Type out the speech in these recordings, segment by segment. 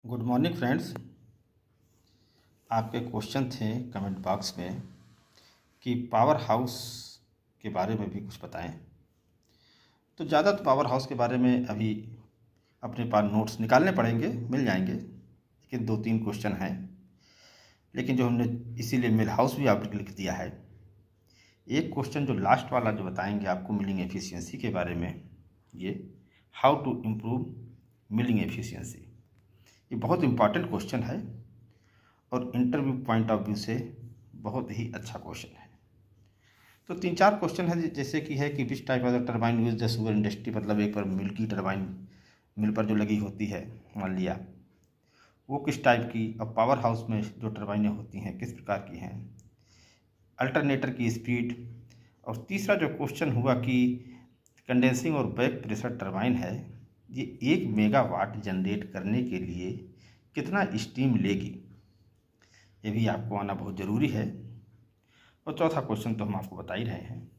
Good morning friends. आपके question थे comment box में कि पावर हाउस के बारे में भी कुछ बताएं। तो ज़्यादा तो पावर हाउस के बारे में अभी अपने पास नोट्स निकालने पड़ेंगे, मिल जाएंगे, लेकिन 2-3 क्वेश्चन हैं। लेकिन जो हमने इसीलिए मिल हाउस भी आपको लिख दिया है। एक क्वेश्चन जो लास्ट वाला जो बताएंगे आपको मिलिंग एफिशिएंसी के बारे में, ये how to improve milling efficiency, ये बहुत इम्पॉर्टेंट क्वेश्चन है और इंटरव्यू पॉइंट ऑफ व्यू से बहुत ही अच्छा क्वेश्चन है। तो 3-4 क्वेश्चन है, जैसे कि है कि which type of the turbine use the sugar industry, मतलब एक पर मिल की टरबाइन मिल पर जो लगी होती है, मान लिया वो किस टाइप की, अब पावर हाउस में जो टरबाइनें होती हैं किस प्रकार की हैं, अल्टरनेटर की स्पीड, और तीसरा जो क्वेश्चन हुआ कि कंडेंसिंग और बैक प्रेशर टरबाइन है, ये 1 मेगावाट जनरेट करने के लिए कितना स्टीम लेगी, ये भी आपको आना बहुत ज़रूरी है। और चौथा क्वेश्चन तो हम आपको बता ही रहे हैं,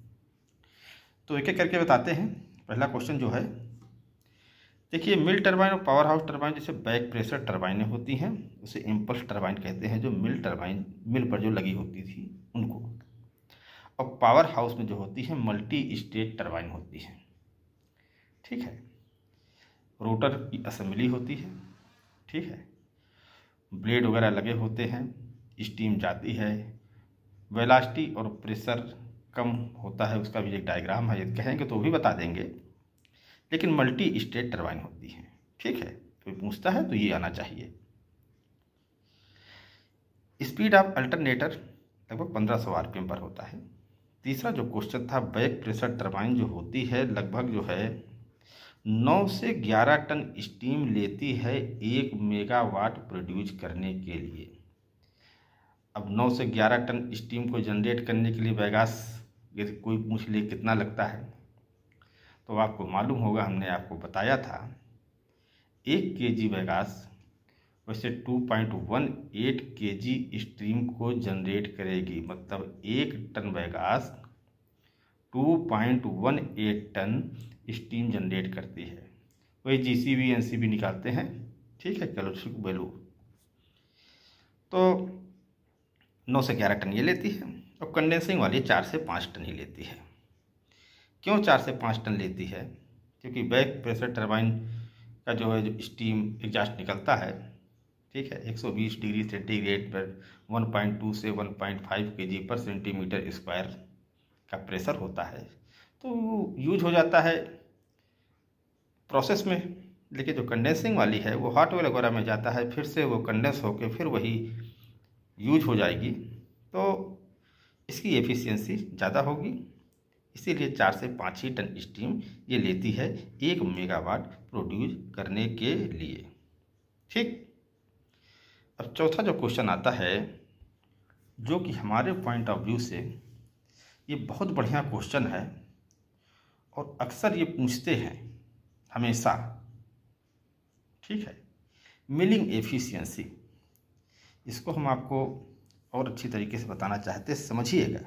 तो एक एक करके बताते हैं। पहला क्वेश्चन जो है, देखिए मिल टरबाइन और पावर हाउस टरबाइन जैसे बैक प्रेशर टरबाइनें होती हैं उसे इम्पल्स टरबाइन कहते हैं, जो मिल टरबाइन मिल पर जो लगी होती थी उनको। और पावर हाउस में जो होती है मल्टी स्टेज टरबाइन होती है, ठीक है। रोटर की असेंबली होती है, ठीक है, ब्लेड वगैरह लगे होते हैं, स्टीम जाती है, वेलासिटी और प्रेशर कम होता है, उसका भी एक डायग्राम है, यदि कहेंगे तो भी बता देंगे, लेकिन मल्टी स्टेज टरबाइन होती है, ठीक है। कोई पूछता है तो ये आना चाहिए। स्पीड ऑफ अल्टरनेटर लगभग 1500 आरपीएम पर होता है। तीसरा जो क्वेश्चन था, बैक प्रेशर टरबाइन जो होती है लगभग जो है 9 से 11 टन स्टीम लेती है 1 मेगावाट प्रोड्यूस करने के लिए। अब 9 से 11 टन स्टीम को जनरेट करने के लिए बैगास यदि कोई पूछ ले कितना लगता है, तो आपको मालूम होगा, हमने आपको बताया था 1 केजी बैगास वैसे 2.18 केजी स्टीम को जनरेट करेगी, मतलब 1 ton bagasse 2.18 ton steam generate करती है। वही जीसीबी एनसीबी निकालते हैं, ठीक है, कैलोरीफिक वैल्यू। तो 9 से 11 टन ये लेती है, और कंडेंसिंग वाली 4 से 5 टन ही लेती है। क्यों 4 से 5 टन लेती है? क्योंकि बैक प्रेशर टरबाइन का जो है जो स्टीम एग्जॉस्ट निकलता है, ठीक है, 120 डिग्री सेंटीग्रेड पर 1.2 से 1.5 केजी पर सेंटीमीटर स्क्वायर का प्रेशर होता है, तो यूज हो जाता है प्रोसेस में। लेकिन जो कंडेंसिंग वाली है वो हॉट ऑयल वगैरह में जाता है, फिर से वो कंडेंस होकर फिर वही यूज हो जाएगी, तो इसकी एफिशिएंसी ज़्यादा होगी। इसीलिए 4 से 5 ही टन स्टीम ये लेती है 1 मेगावाट प्रोड्यूस करने के लिए, ठीक। अब चौथा जो क्वेश्चन आता है, जो कि हमारे पॉइंट ऑफ व्यू से ये बहुत बढ़िया क्वेश्चन है और अक्सर ये पूछते हैं हमेशा, ठीक है, मिलिंग एफिशिएंसी। इसको हम आपको और अच्छी तरीके से बताना चाहते हैं, समझिएगा।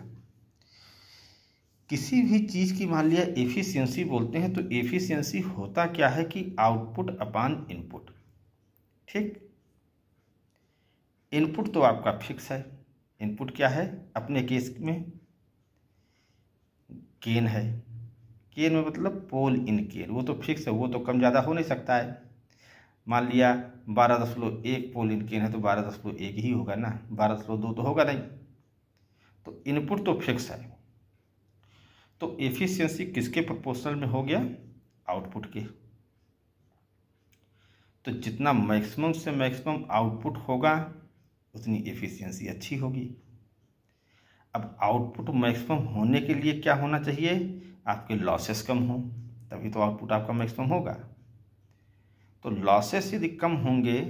किसी भी चीज़ की मान लिया एफिशिएंसी बोलते हैं, तो एफिशिएंसी होता क्या है कि आउटपुट अपॉन इनपुट, ठीक। इनपुट तो आपका फिक्स है, इनपुट क्या है अपने केस में केन है, केन में मतलब पोल इन केन, वो तो फिक्स है, वो तो कम ज़्यादा हो नहीं सकता है। मान लिया 12.1 पोल इन केन है तो 12.1 ही होगा ना, 12.2 तो होगा नहीं। तो इनपुट तो फिक्स है, तो एफिशिएंसी किसके प्रोपोर्शनल में हो गया? आउटपुट के। तो जितना मैक्सिमम से मैक्सिमम आउटपुट होगा उतनी एफिशिएंसी अच्छी होगी। अब आउटपुट मैक्सिमम होने के लिए क्या होना चाहिए? आपके लॉसेस कम हो, तभी तो आउटपुट आपका मैक्सिमम होगा। तो लॉसेस यदि कम होंगे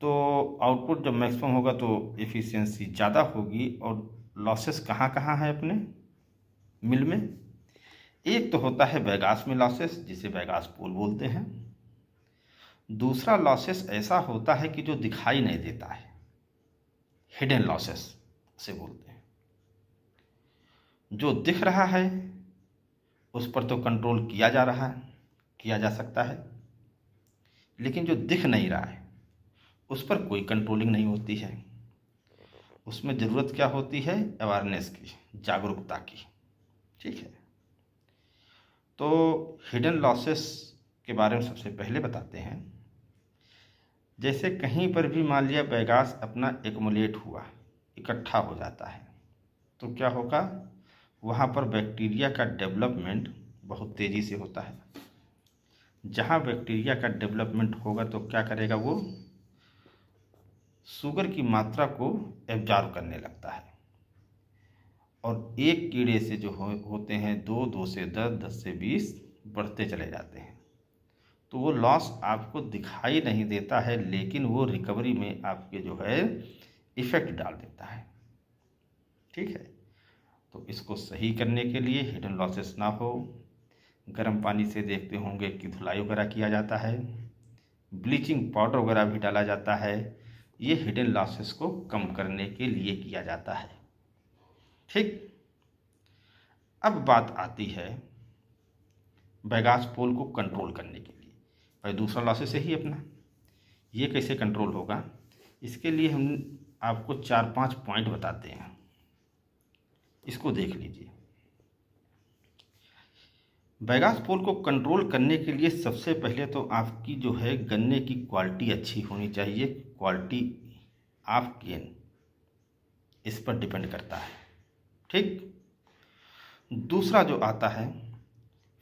तो आउटपुट जब मैक्सिमम होगा तो एफिशिएंसी ज़्यादा होगी। और लॉसेस कहाँ कहाँ है अपने मिल में? एक तो होता है बैगास में लॉसेस, जिसे बैगास पोल बोलते हैं। दूसरा लॉसेस ऐसा होता है कि जो दिखाई नहीं देता है, हिडन लॉसेस से बोलते हैं। जो दिख रहा है उस पर तो कंट्रोल किया जा सकता है, लेकिन जो दिख नहीं रहा है उस पर कोई कंट्रोलिंग नहीं होती है। उसमें ज़रूरत क्या होती है? अवेयरनेस की, जागरूकता की। ठीक है, तो हिडन लॉसेस के बारे में सबसे पहले बताते हैं। जैसे कहीं पर भी मान लिया बैगास अपना एक्युमुलेट हुआ, इकट्ठा हो जाता है, तो क्या होगा? वहाँ पर बैक्टीरिया का डेवलपमेंट बहुत तेज़ी से होता है। जहाँ बैक्टीरिया का डेवलपमेंट होगा तो क्या करेगा? वो शुगर की मात्रा को एब्जॉर्ब करने लगता है, और एक कीड़े से जो होते हैं 2 से 10, 10 से 20 बढ़ते चले जाते हैं। तो वो लॉस आपको दिखाई नहीं देता है, लेकिन वो रिकवरी में आपके जो है इफ़ेक्ट डाल देता है। ठीक है, तो इसको सही करने के लिए हिडन लॉसेस ना हो, गर्म पानी से देखते होंगे कि धुलाई वगैरह किया जाता है, ब्लीचिंग पाउडर वगैरह भी डाला जाता है। ये हिडन लॉसेस को कम करने के लिए किया जाता है। ठीक, अब बात आती है बैगास पोल को कंट्रोल करने के लिए। भाई दूसरा लॉसेस है ही अपना, ये कैसे कंट्रोल होगा? इसके लिए हम आपको 4-5 पॉइंट बताते हैं, इसको देख लीजिए। बैगास पोल को कंट्रोल करने के लिए सबसे पहले तो आपकी जो है गन्ने की क्वालिटी अच्छी होनी चाहिए। क्वालिटी ऑफ केन इस पर डिपेंड करता है। ठीक, दूसरा जो आता है,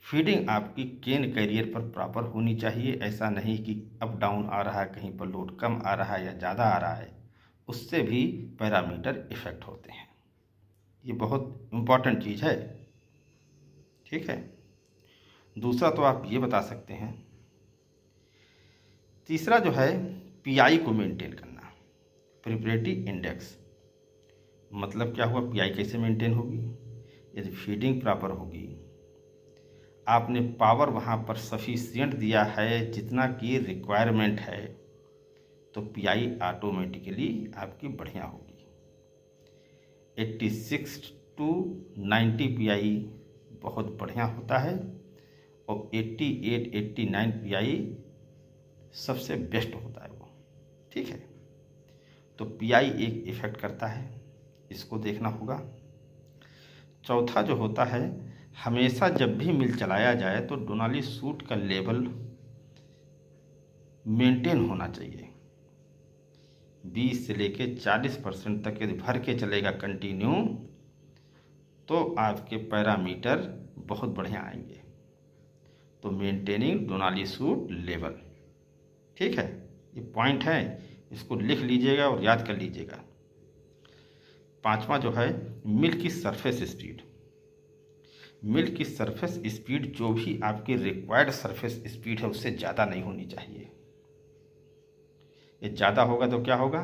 फीडिंग आपकी केन कैरियर पर प्रॉपर होनी चाहिए। ऐसा नहीं कि अप डाउन आ रहा है, कहीं पर लोड कम आ रहा है या ज़्यादा आ रहा है, उससे भी पैरामीटर इफेक्ट होते हैं। ये बहुत इम्पॉर्टेंट चीज़ है। ठीक है, दूसरा तो आप ये बता सकते हैं। तीसरा जो है पीआई को मेंटेन करना, प्रिपरेटरी इंडेक्स। मतलब क्या हुआ? पीआई कैसे मेंटेन होगी? यदि फीडिंग प्रॉपर होगी, आपने पावर वहाँ पर सफिशिएंट दिया है जितना की रिक्वायरमेंट है, तो पीआई ऑटोमेटिकली आपकी बढ़िया होगी। 86 to 90 पीआई बहुत बढ़िया होता है, और 88-89 पीआई सबसे बेस्ट होता है वो। ठीक है, तो पीआई एक इफेक्ट करता है, इसको देखना होगा। चौथा जो होता है, हमेशा जब भी मिल चलाया जाए तो डोनाली सूट का लेवल मेंटेन होना चाहिए। 20 से लेके 40% तक यदि भर के चलेगा कंटिन्यू, तो आपके पैरामीटर बहुत बढ़िया आएंगे। तो मेंटेनिंग डोनाली सूट लेवल। ठीक है, ये पॉइंट है, इसको लिख लीजिएगा और याद कर लीजिएगा। पांचवा जो है मिल्क की सरफेस स्पीड। मिल्क की सरफेस स्पीड जो भी आपकी रिक्वायर्ड सरफेस स्पीड है उससे ज़्यादा नहीं होनी चाहिए। ये ज़्यादा होगा तो क्या होगा?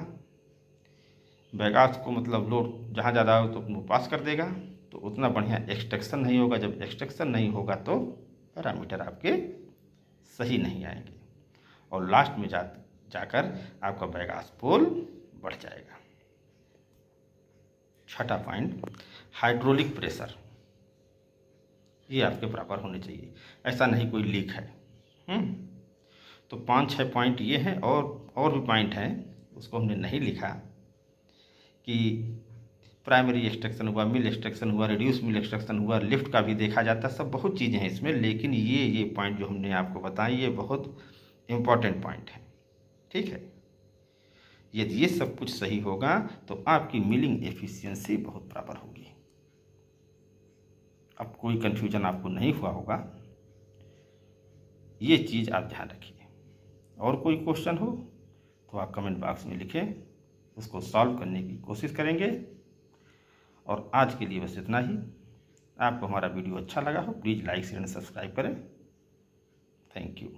बैगास को मतलब लोड जहाँ ज़्यादा हो तो वो पास कर देगा, तो उतना बढ़िया एक्सट्रैक्शन नहीं होगा। जब एक्सट्रैक्शन नहीं होगा तो पैरामीटर आपके सही नहीं आएंगे, और लास्ट में जाकर आपका बैगास पोल बढ़ जाएगा। छठा पॉइंट, हाइड्रोलिक प्रेशर। ये आपके प्रॉपर होने चाहिए, ऐसा नहीं कोई लीक है। तो 5-6 पॉइंट ये हैं, और भी पॉइंट हैं, उसको हमने नहीं लिखा कि प्राइमरी एक्सट्रैक्शन हुआ, मिल एक्सट्रैक्शन हुआ, रिड्यूस मिल एक्सट्रैक्शन हुआ, लिफ्ट का भी देखा जाता है, सब बहुत चीज़ें हैं इसमें। लेकिन ये पॉइंट जो हमने आपको बताए ये बहुत इम्पॉर्टेंट पॉइंट है। ठीक है, यदि ये सब कुछ सही होगा तो आपकी मिलिंग एफिशिएंसी बहुत प्रॉपर होगी। अब कोई कन्फ्यूजन आपको नहीं हुआ होगा, ये चीज़ आप ध्यान रखिए। और कोई क्वेश्चन हो तो आप कमेंट बॉक्स में लिखें, उसको सॉल्व करने की कोशिश करेंगे। और आज के लिए बस इतना ही। आपको हमारा वीडियो अच्छा लगा हो please like share and subscribe करें। Thank you.